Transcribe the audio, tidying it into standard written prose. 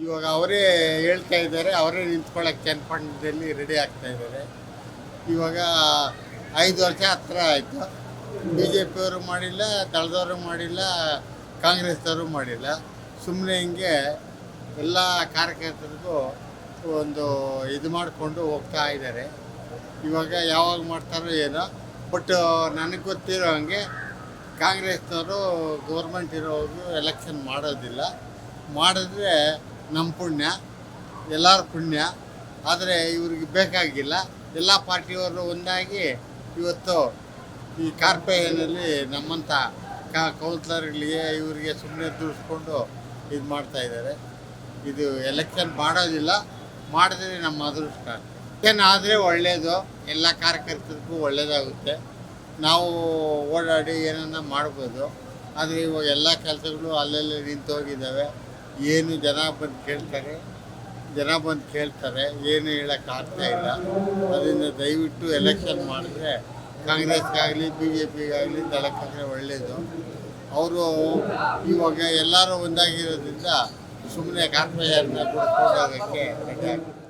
ಇವಾಗ ಅವರೇ ಹೇಳ್ತಾ ಇದ್ದಾರೆ, ಅವರೇ ನಿಂತ್ಕೊಳ್ಳೋಕ್ಕೆ ಚನ್ನಪಟ್ಟಣದಲ್ಲಿ ರೆಡಿ ಆಗ್ತಾ ಇದ್ದಾರೆ. ಇವಾಗ 5 ವರ್ಷ ಹತ್ರ ಆಯಿತು. ಬಿ ಜೆ ಪಿಯವರು ಮಾಡಿಲ್ಲ, ದಳದವರು ಮಾಡಿಲ್ಲ, ಕಾಂಗ್ರೆಸ್ದವರು ಮಾಡಿಲ್ಲ. ಸುಮ್ಮನೆ ಹಿಂಗೆ ಎಲ್ಲ ಕಾರ್ಯಕರ್ತರಿಗೂ ಒಂದು ಇದು ಮಾಡಿಕೊಂಡು ಹೋಗ್ತಾ ಇದ್ದಾರೆ. ಇವಾಗ ಯಾವಾಗ ಮಾಡ್ತಾರೋ ಏನೋ. ಬಟ್ ನನಗೆ ಗೊತ್ತಿರೋ ಹಂಗೆ ಕಾಂಗ್ರೆಸ್ನವರು ಗೌರ್ಮೆಂಟ್ ಇರೋರು ಎಲೆಕ್ಷನ್ ಮಾಡೋದಿಲ್ಲ. ಮಾಡಿದ್ರೆ ನಮ್ಮ ಪುಣ್ಯ, ಎಲ್ಲರ ಪುಣ್ಯ. ಆದರೆ ಇವ್ರಿಗೆ ಬೇಕಾಗಿಲ್ಲ. ಎಲ್ಲ ಪಾರ್ಟಿಯವರು ಒಂದಾಗಿ ಇವತ್ತು ಈ ಕಾರ್ಪೊರೇಷನಲ್ಲಿ ನಮ್ಮಂಥ ಕೌನ್ಸಿಲರ್ಗಳಿಗೆ ಇವರಿಗೆ ಸುಮ್ಮನೆ ದುಡಿಸ್ಕೊಂಡು ಇದು ಮಾಡ್ತಾಯಿದ್ದಾರೆ. ಇದು ಎಲೆಕ್ಷನ್ ಮಾಡೋದಿಲ್ಲ. ಮಾಡಿದ್ರೆ ನಮ್ಮ ಅದೃಷ್ಟ. ಏನಾದರೆ ಒಳ್ಳೆಯದು, ಎಲ್ಲ ಕಾರ್ಯಕರ್ತರಿಗೂ ಒಳ್ಳೆಯದಾಗುತ್ತೆ. ನಾವು ಓಡಾಡಿ ಏನನ್ನ ಮಾಡ್ಬೋದು. ಆದರೆ ಇವಾಗ ಎಲ್ಲ ಕೆಲಸಗಳು ಅಲ್ಲಲ್ಲೇ ನಿಂತು ಹೋಗಿದ್ದಾವೆ. ಏನು ಜನ ಬಂದು ಕೇಳ್ತಾರೆ, ಏನು ಹೇಳೋಕ್ಕಾಗ್ತಾ ಇಲ್ಲ. ಅದರಿಂದ ದಯವಿಟ್ಟು ಎಲೆಕ್ಷನ್ ಮಾಡಿದ್ರೆ ಕಾಂಗ್ರೆಸ್ಗಾಗಲಿ ಬಿ ಜೆ ಪಿಗಾಗಲಿ ದಳಕ್ಕಾಗಲಿ ಒಳ್ಳೆಯದು. ಅವರು ಇವಾಗ ಎಲ್ಲರೂ ಒಂದಾಗಿರೋದ್ರಿಂದ ಸುಮ್ಮನೆ ಕಾರ್ಪೊರೇಷನ್ನ ಬಿಡ್ಕೊಂಡು ಹೋಗೋಕ್ಕೆ ರೆಡಿ ಆಗ್ತದೆ.